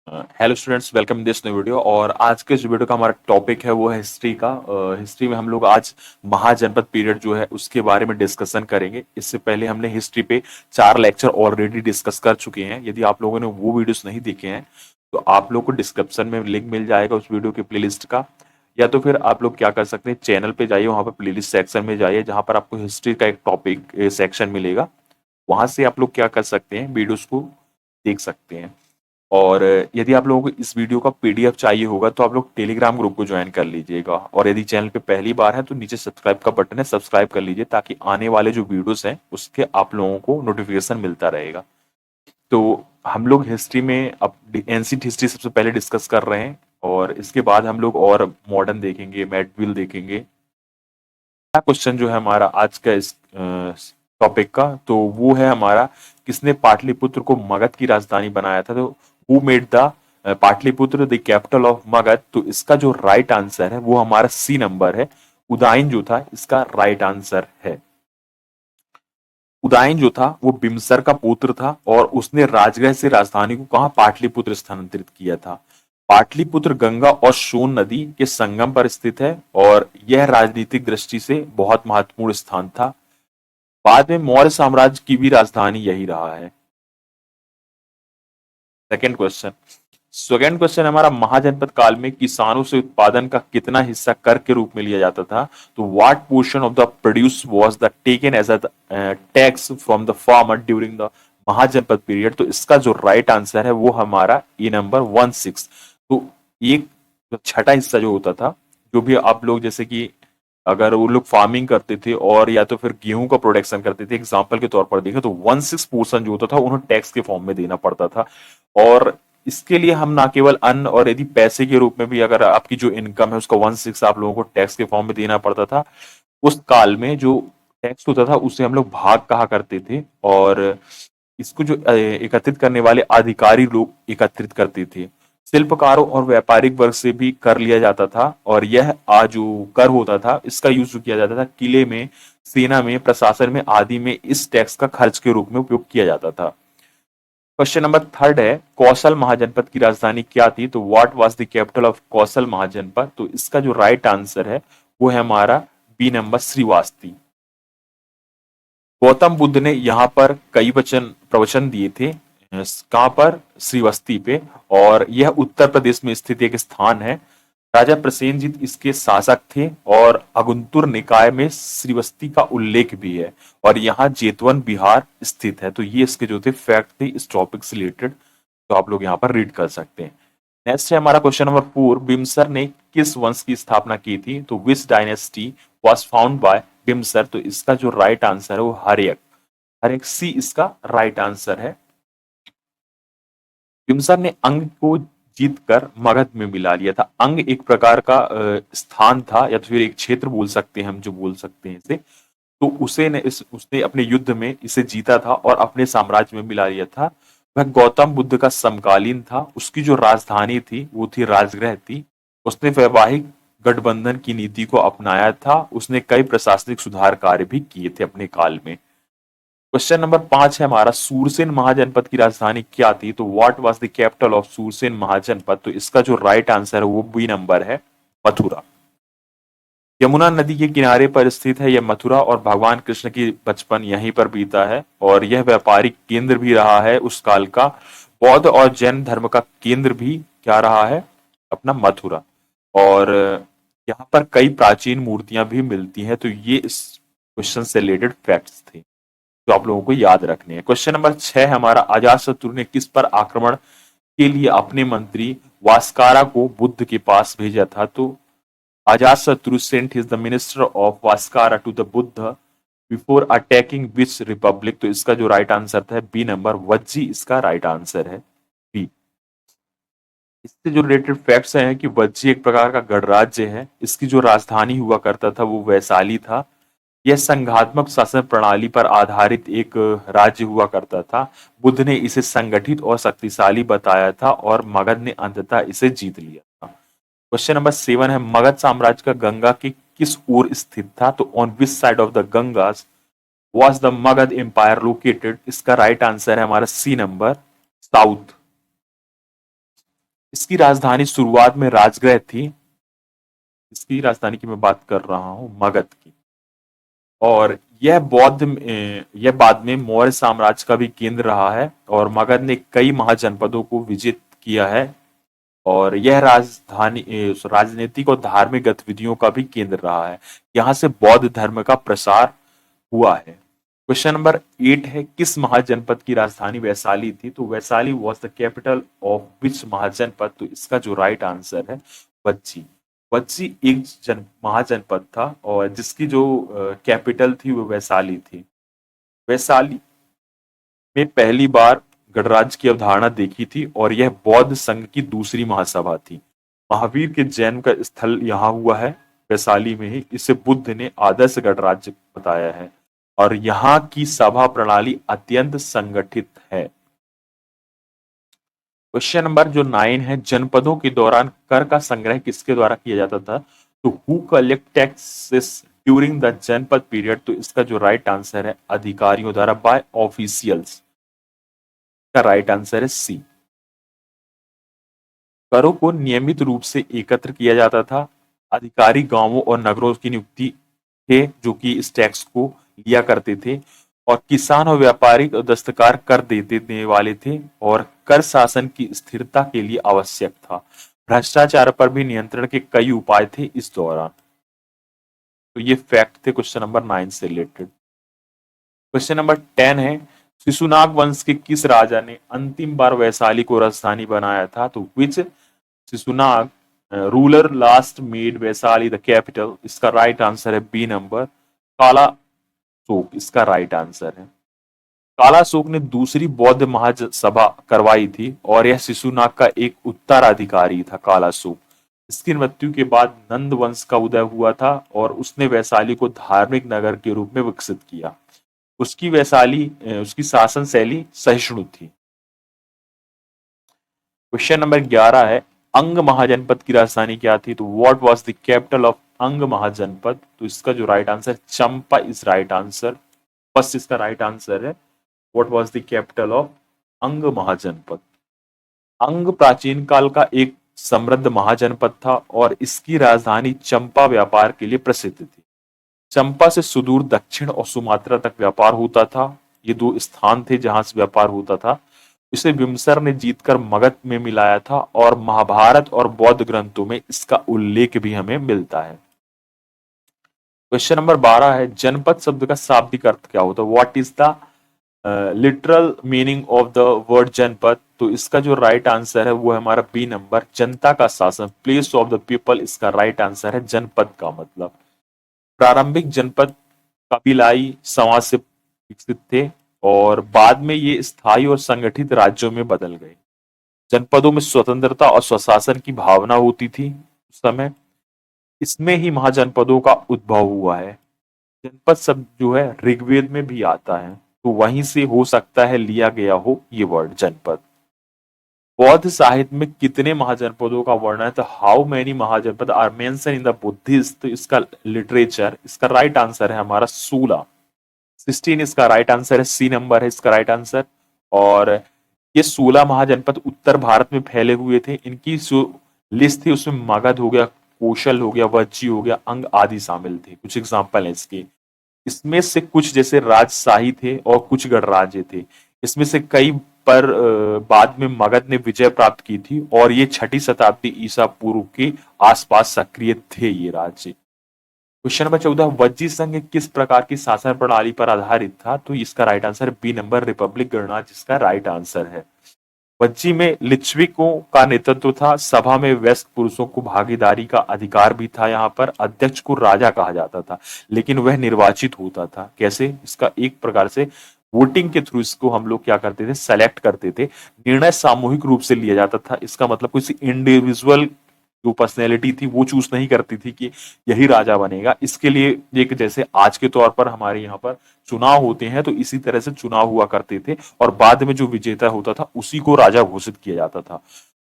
Hello students, welcome this new video. और आज के जो वीडियो का हमारा टॉपिक है वो है हिस्ट्री का। हिस्ट्री में हम लोग आज महाजनपद पीरियड जो है उसके बारे में डिस्कशन करेंगे। इससे पहले हमने हिस्ट्री पे 4 लेक्चर ऑलरेडी डिस्कस कर चुके हैं। यदि आप लोगों ने वो वीडियोस नहीं देखे हैं तो आप लोग को डिस्क्रिप्शन में लिंक मिल जाएगा उस वीडियो की प्लेलिस्ट का। या तो फिर आप लोग क्या कर सकते हैं, चैनल पे जाइए, वहाँ पे प्लेलिस्ट सेक्शन में जाइए जहाँ पर आपको हिस्ट्री का एक टॉपिक सेक्शन मिलेगा। वहां से आप लोग क्या कर सकते हैं, वीडियोस को देख सकते हैं। और यदि आप लोगों को इस वीडियो का पीडीएफ चाहिए होगा तो आप लोग टेलीग्राम ग्रुप को ज्वाइन कर लीजिएगा। और यदि चैनल पे पहली बार है तो नीचे सब्सक्राइब का बटन है, सब्सक्राइब कर लीजिए ताकि आने वाले जो वीडियोस हैं उसके आप लोगों को नोटिफिकेशन मिलता रहेगा। तो हम लोग हिस्ट्री में अब एंशिएंट हिस्ट्री सबसे पहले डिस्कस कर रहे हैं और इसके बाद हम लोग और मॉडर्न देखेंगे, मेडीवल देखेंगे। पहला क्वेश्चन जो है हमारा आज का इस टॉपिक का, तो वो है हमारा, किसने पाटलिपुत्र को मगध की राजधानी बनाया था? तो who made the Pataliputra the capital of Magadh? तो इसका जो राइट आंसर है वो हमारा सी नंबर है। उदयन जो था इसका राइट आंसर है। उदयन जो था वो बिम्सर का पुत्र था और उसने राजगृह से राजधानी को कहा, पाटलिपुत्र स्थानांतरित किया था। पाटलिपुत्र गंगा और सोन नदी के संगम पर स्थित है और यह राजनीतिक दृष्टि से बहुत महत्वपूर्ण स्थान था। बाद में मौर्य साम्राज्य की भी राजधानी यही रहा है। Second question. सेकेंड क्वेश्चन हमारा, महाजनपद काल में किसानों से उत्पादन का कितना हिस्सा कर के रूप में लिया जाता था? तो what portion of the produce was the taken as a tax from the farmer during the mahajanapada period? तो इसका जो राइट आंसर है वो हमारा ए नंबर 16। तो एक छठा हिस्सा जो होता था, जो भी आप लोग जैसे कि अगर वो लोग फार्मिंग करते थे और या तो फिर गेहूं का प्रोडक्शन करते थे, एग्जाम्पल के तौर पर देखें तो 1/6 पोर्शन जो होता था उन्हें टैक्स के फॉर्म में देना पड़ता था। और इसके लिए हम ना केवल अन्न और यदि पैसे के रूप में भी अगर आपकी जो इनकम है उसका 1/6 आप लोगों को टैक्स के फॉर्म में देना पड़ता था। उस काल में जो टैक्स होता था उसे हम लोग भाग कहा करते थे और इसको जो एकत्रित करने वाले अधिकारी लोग एकत्रित करते थे। शिल्पकारों और व्यापारिक वर्ग से भी कर लिया जाता था और यह जो कर होता था इसका यूज किया जाता था किले में, सेना में, प्रशासन में आदि में इस टैक्स का खर्च के रूप में उपयोग किया जाता था। क्वेश्चन नंबर थर्ड है, कौशल महाजनपद की राजधानी क्या थी? तो what was the capital of Kosala mahajanapada? तो इसका जो राइट आंसर है वो है हमारा बी नंबर, श्रीवास्ती। गौतम बुद्ध ने यहाँ पर कई प्रवचन दिए थे। कहाँ पर? श्रीवस्ती पे। और यह उत्तर प्रदेश में स्थित एक स्थान है। राजा प्रसेनजीत इसके शासक थे और अगुंतुर निकाय में श्रीवस्ती का उल्लेख भी है और यहाँ जेतवन बिहार स्थित है। तो ये इसके जो थे फैक्ट थे इस टॉपिक से रिलेटेड, तो आप लोग यहाँ पर रीड कर सकते हैं। नेक्स्ट है हमारा क्वेश्चन नंबर 4, बिम्सर ने किस वंश की स्थापना की थी? तो which dynasty was found by Bimbisara? तो इसका जो राइट आंसर है वो हर्यक। हर्यक सी इसका राइट आंसर है। बिम्सर ने अंग को जीतकर मगध में मिला लिया था। अंग एक प्रकार का स्थान था या तो फिर एक क्षेत्र बोल सकते हैं हम, जो बोल सकते हैं इसे। तो उसने अपने युद्ध में इसे जीता था और अपने साम्राज्य में मिला लिया था। वह गौतम बुद्ध का समकालीन था। उसकी जो राजधानी थी वो थी राजगृह थी। उसने वैवाहिक गठबंधन की नीति को अपनाया था। उसने कई प्रशासनिक सुधार कार्य भी किए थे अपने काल में। क्वेश्चन नंबर 5 है हमारा, सूरसेन महाजनपद की राजधानी क्या थी? तो what was the capital of Surasena mahajanapada? तो इसका जो राइट आंसर है वो बी नंबर है, मथुरा। यमुना नदी के किनारे पर स्थित है यह मथुरा और भगवान कृष्ण की बचपन यहीं पर बीता है और यह व्यापारिक केंद्र भी रहा है उस काल का। बौद्ध और जैन धर्म का केंद्र भी क्या रहा है? अपना मथुरा। और यहाँ पर कई प्राचीन मूर्तियां भी मिलती हैं। तो ये इस क्वेश्चन से रिलेटेड फैक्ट्स थे जो आप लोगों को याद रखने हैं। क्वेश्चन नंबर 6 है हमारा, अजातशत्रु ने किस पर आक्रमण के लिए अपने मंत्री वास्कारा को बुद्ध के पास भेजा था? तो Ajatasattu sent his the minister of Vaskara to the Buddha before attacking which republic? तो इसका जो राइट आंसर था बी नंबर, वज्जी इसका राइट आंसर है, बी। इससे जो रिलेटेड फैक्ट्स हैं कि वज्जी एक प्रकार का गणराज्य है। इसकी जो राजधानी हुआ करता था वो वैशाली था। यह संघात्मक शासन प्रणाली पर आधारित एक राज्य हुआ करता था। बुद्ध ने इसे संगठित और शक्तिशाली बताया था और मगध ने अंततः इसे जीत लिया था। क्वेश्चन नंबर 7 है, मगध साम्राज्य का गंगा की किस ओर स्थित था? तो on which side of the Ganges was the Magadha empire located? इसका राइट आंसर है हमारा सी नंबर, साउथ। इसकी राजधानी शुरुआत में राजगृह थी। इसकी राजधानी की मैं बात कर रहा हूँ, मगध की। और यह बाद में मौर्य साम्राज्य का भी केंद्र रहा है और मगध ने कई महाजनपदों को विजित किया है। और यह राजधानी राजनीतिक और धार्मिक गतिविधियों का भी केंद्र रहा है। यहाँ से बौद्ध धर्म का प्रसार हुआ है। क्वेश्चन नंबर 8 है, किस महाजनपद की राजधानी वैशाली थी? तो Vaishali was the capital of which mahajanapada? तो इसका जो राइट आंसर है वज्जी। वज्जी एक महाजनपद था और जिसकी जो कैपिटल थी वो वैशाली थी। वैशाली में पहली बार गणराज्य की अवधारणा देखी थी और यह बौद्ध संघ की दूसरी महासभा थी। महावीर के जन्म का स्थल यहाँ हुआ है, वैशाली में ही। इसे बुद्ध ने आदर्श गणराज्य बताया है और यहाँ की सभा प्रणाली अत्यंत संगठित है। क्वेश्चन नंबर जो 9 है, जनपदों के दौरान कर का संग्रह किसके द्वारा किया जाता था? तो who collect taxes during the जनपद पीरियड? तो इसका जो राइट आंसर है अधिकारियों द्वारा, बाय ऑफिशियल्स। का राइट आंसर है सी। करों को नियमित रूप से एकत्र किया जाता था। अधिकारी गांवों और नगरों की नियुक्ति थे जो कि इस टैक्स को लिया करते थे। और किसान और व्यापारी और दस्तकार कर देने वाले थे और कर शासन की स्थिरता के लिए आवश्यक था। भ्रष्टाचार पर भी नियंत्रण के कई उपाय थे इस दौरान। तो ये फैक्ट थे क्वेश्चन नंबर 9 से रिलेटेड। क्वेश्चन नंबर 10 है, शिशुनाग वंश के किस राजा ने अंतिम बार वैशाली को राजधानी बनाया था? तो which Shishunaga ruler last made Vaishali the capital? इसका राइट आंसर है बी नंबर, काला शोक। इसका राइट आंसर है। काला शोक ने दूसरी बौद्ध महासभा करवाई थी और यह शिशुनाग का एक उत्तराधिकारी था, काला शोक। इसकी मृत्यु के बाद नंद वंश का उदय हुआ था और उसने वैशाली को धार्मिक नगर के रूप में विकसित किया। उसकी शासन शैली सहिष्णु थी। क्वेश्चन नंबर 11 है, अंग महाजनपद की राजधानी क्या थी? तो what was the capital of अंग महाजनपद? तो इसका जो right answer Champa is right answer. First इसका राइट आंसर है what was the capital of अंग महाजनपद। अंग प्राचीन काल का एक समृद्ध महाजनपद था और इसकी राजधानी चंपा व्यापार के लिए प्रसिद्ध थी। चंपा से सुदूर दक्षिण और सुमात्रा तक व्यापार होता था। ये दो स्थान थे जहां से व्यापार होता था। इसे बिम्सर ने जीतकर मगध में मिलाया था और महाभारत और बौद्ध ग्रंथों में इसका उल्लेख भी हमें मिलता है। क्वेश्चन नंबर 12 है, जनपद शब्द का शाब्दिक अर्थ क्या होता है? What is the literal meaning of the word जनपद? तो इसका जो राइट आंसर है वो है हमारा बी नंबर, जनता का शासन, प्लेस ऑफ द पीपल। इसका राइट आंसर है जनपद का मतलब। प्रारंभिक जनपद कबीलाई समाज से विकसित थे और बाद में ये स्थायी और संगठित राज्यों में बदल गए। जनपदों में स्वतंत्रता और स्वशासन की भावना होती थी उस समय। इसमें ही महाजनपदों का उद्भव हुआ है। जनपद शब्द जो है ऋग्वेद में भी आता है, तो वहीं से हो सकता है लिया गया हो ये वर्ड जनपद। बौद्ध साहित्य में कितने महाजनपदों का वर्णन है? तो how many mahajanapada are mention in the Buddhist? तो इसका लिटरेचर, इसका राइट आंसर है हमारा 16। 16 इसका राइट आंसर है, सी नंबर है इसका राइट आंसर। और ये 16 महाजनपद उत्तर भारत में फैले हुए थे। इनकी जो लिस्ट थी उसमें मगध हो गया, कौशल हो गया, वज्जी हो गया, अंग आदि शामिल थे। कुछ एग्जाम्पल है इसके। इसमें से कुछ जैसे राजशाही थे और कुछ गणराज्य थे। इसमें से कई पर बाद में मगध ने विजय प्राप्त की थी और ये 6ठी शताब्दी ईसा पूर्व के आसपास सक्रिय थे ये राज्य। क्वेश्चन नंबर 14, वज्जी संघ किस प्रकार की शासन प्रणाली पर आधारित था? तो इसका right answer B number, republic गणराज्य जिसका राइट आंसर है। वज्जी में लिच्छविकों का नेतृत्व था। सभा में वयस्क पुरुषों को भागीदारी का अधिकार भी था। यहाँ पर अध्यक्ष को राजा कहा जाता था, लेकिन वह निर्वाचित होता था। कैसे? इसका एक प्रकार से वोटिंग के थ्रू इसको हम लोग क्या करते थे, सेलेक्ट करते थे। निर्णय सामूहिक रूप से लिया जाता था। इसका मतलब किसी इंडिविजुअल जो पर्सनैलिटी थी वो चूज नहीं करती थी कि यही राजा बनेगा। इसके लिए एक जैसे आज के तौर पर हमारे यहाँ पर चुनाव होते हैं, तो इसी तरह से चुनाव हुआ करते थे और बाद में जो विजेता होता था उसी को राजा घोषित किया जाता था।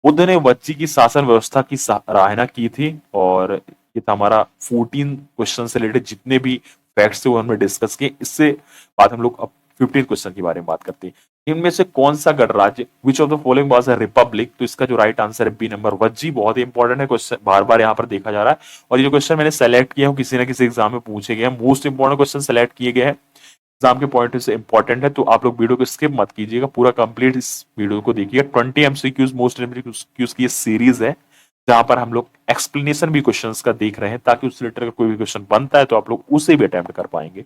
बुद्ध ने वज्जी की शासन व्यवस्था की सराहना की थी और ये था हमारा 14 क्वेश्चन से रिलेटेड जितने भी फैक्ट्स थे वो हमने डिस्कस किए। इससे बाद हम लोग अब 15 क्वेश्चन के बारे में बात करते हैं। इनमें से कौन सा गणराज्य, which of the following was a republic, तो इसका जो राइट आंसर है बी नंबर वज्जी। बहुत ही इंपॉर्टेंट है क्वेश्चन, बार बार यहाँ पर देखा जा रहा है। और ये जो क्वेश्चन मैंने सेलेक्ट किया हूँ किसी ना किसी एग्जाम में पूछे गए हैं, मोस्ट इंपॉर्टेंट क्वेश्चन सेलेक्ट किए गए हैं, एग्जाम के पॉइंट से इंपॉर्टेंट है, तो आप लोग वीडियो को स्किप मत कीजिएगा, पूरा कंप्लीट इस वीडियो को देखिएगा। 20 एमसीक्यूज मोस्ट एमसीक्यूज की ये सीरीज है जहां पर हम लोग एक्सप्लेनेशन भी क्वेश्चंस का देख रहे हैं, ताकि उस रिलेटेड का कोई भी क्वेश्चन बनता है तो आप लोग उसे भी अटेम्प्ट कर पाएंगे।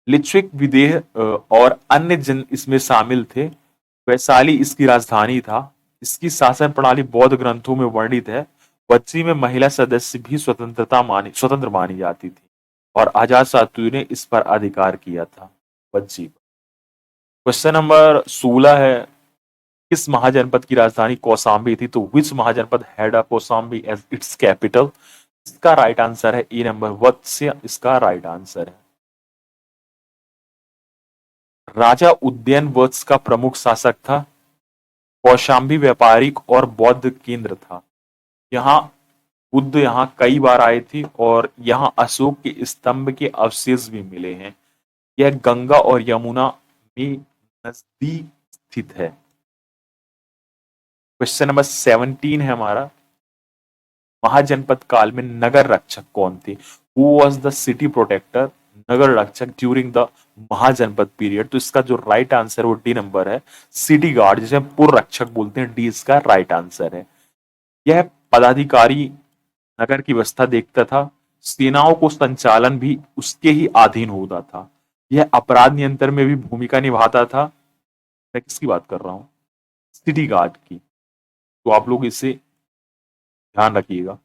लिच्छविक विदेह और अन्य जन इसमें शामिल थे। वैशाली इसकी राजधानी था। इसकी शासन प्रणाली बौद्ध ग्रंथों में वर्णित है। बच्ची में महिला सदस्य भी स्वतंत्र मानी जाती थी और आजाद शत्रु ने इस पर अधिकार किया था। बच्ची क्वेश्चन नंबर 16 है, किस महाजनपद की राजधानी कौशाम्बी थी, तो which mahajanapada had a Kaushambi as its capital, इसका राइट आंसर है ए नंबर वत्स्य, इसका राइट आंसर है। राजा उदयन वत्स का प्रमुख शासक था। कौशाम्बी व्यापारिक और बौद्ध केंद्र था। यहाँ बुद्ध यहाँ कई बार आए थे और यहाँ अशोक के स्तंभ के अवशेष भी मिले हैं। यह गंगा और यमुना में नजदीक स्थित है। क्वेश्चन नंबर 17 है हमारा, महाजनपद काल में नगर रक्षक कौन थे, who was the city protector, नगर रक्षक ड्यूरिंग द महाजनपद पीरियड, तो इसका जो राइट आंसर वो डी नंबर है, सिटी गार्ड, जिसे हम पुर रक्षक बोलते हैं, डी इसका राइट आंसर है। यह पदाधिकारी नगर की व्यवस्था देखता था, सेनाओं को संचालन भी उसके ही अधीन होता था। यह अपराध नियंत्रण में भी भूमिका निभाता था। मैं किसकी बात कर रहा हूं, सिटी गार्ड की, तो आप लोग इसे ध्यान रखिएगा।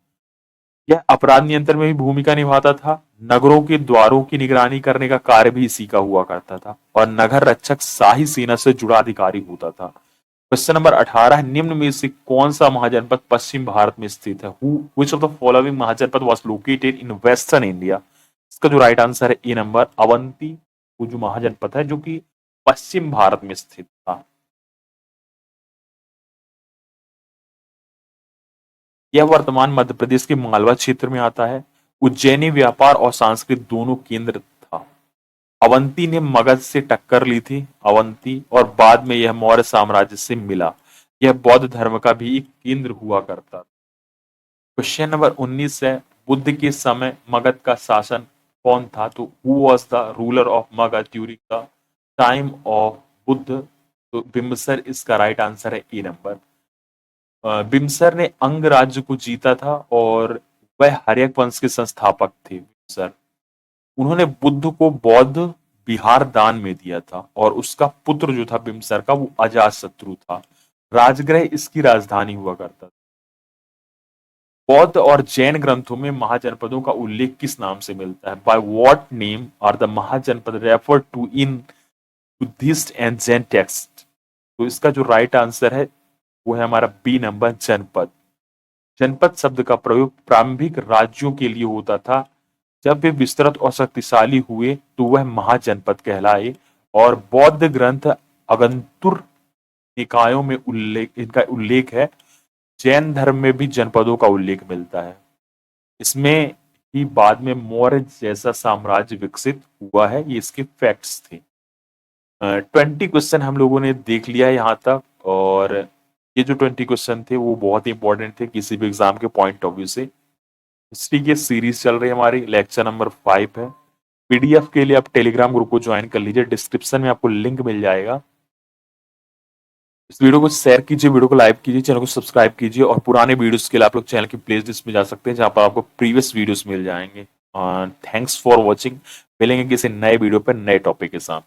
यह अपराध नियंत्रण में भी भूमिका निभाता था। नगरों के द्वारों की निगरानी करने का कार्य भी इसी का हुआ करता था और नगर रक्षक शाही सेना से जुड़ा अधिकारी होता था। क्वेश्चन नंबर 18, निम्न में से कौन सा महाजनपद पश्चिम भारत में स्थित है, which of the following mahajanapada was located in western India, इसका जो राइट आंसर है ए नंबर अवंती, वो जो महाजनपद है जो कि पश्चिम भारत में स्थित था। यह वर्तमान मध्य प्रदेश के मालवा क्षेत्र में आता है। उज्जैनी व्यापार और सांस्कृतिक दोनों केंद्र था। अवंती ने मगध से टक्कर ली थी, अवंती, और बाद में यह मौर्य साम्राज्य से मिला। यह बौद्ध धर्म का भी एक केंद्र हुआ करता था। क्वेश्चन नंबर 19 है, बुद्ध के समय मगध का शासन कौन था, तो who was the ruler of Magadh during the time of Buddha, तो बिम्बसर इसका राइट आंसर है ए नंबर। बिम्सर ने अंग राज्य को जीता था और वह हर्यक वंश के संस्थापक थे। बिम्सर, उन्होंने बुद्ध को बौद्ध बिहार दान में दिया था और उसका पुत्र जो था बिम्सर का, वो अजात शत्रु था। राजगृह इसकी राजधानी हुआ करता था। बौद्ध और जैन ग्रंथों में महाजनपदों का उल्लेख किस नाम से मिलता है, by what name are the mahajanapada refer to in Buddhist and Jain text, तो इसका जो राइट आंसर है वो है हमारा बी नंबर जनपद। जनपद शब्द का प्रयोग प्रारंभिक राज्यों के लिए होता था। जब वे विस्तृत और शक्तिशाली हुए तो वह महाजनपद कहलाए और बौद्ध ग्रंथ अगंतुर निकायों में इनका उल्लेख है। जैन धर्म में भी जनपदों का उल्लेख मिलता है। इसमें ही बाद में मौर्य जैसा साम्राज्य विकसित हुआ है। ये इसके फैक्ट्स थे। 20 क्वेश्चन हम लोगों ने देख लिया है यहाँ तक, और ये जो 20 क्वेश्चन थे वो बहुत ही इंपॉर्टेंट थे किसी भी एग्जाम के पॉइंट ऑफ व्यू से। हिस्ट्री की सीरीज चल रही है हमारी, लेक्चर नंबर 5 है। पीडीएफ के लिए आप टेलीग्राम ग्रुप को ज्वाइन कर लीजिए, डिस्क्रिप्शन में आपको लिंक मिल जाएगा। इस वीडियो को शेयर कीजिए, वीडियो को लाइक कीजिए, चैनल को सब्सक्राइब कीजिए, और पुराने वीडियोस के लिए आप लोग चैनल की प्लेलिस्ट में जा सकते हैं जहां पर आपको प्रीवियस वीडियोस मिल जाएंगे। Thanks for watching. मिलेंगे किसी नए वीडियो पर नए टॉपिक के साथ।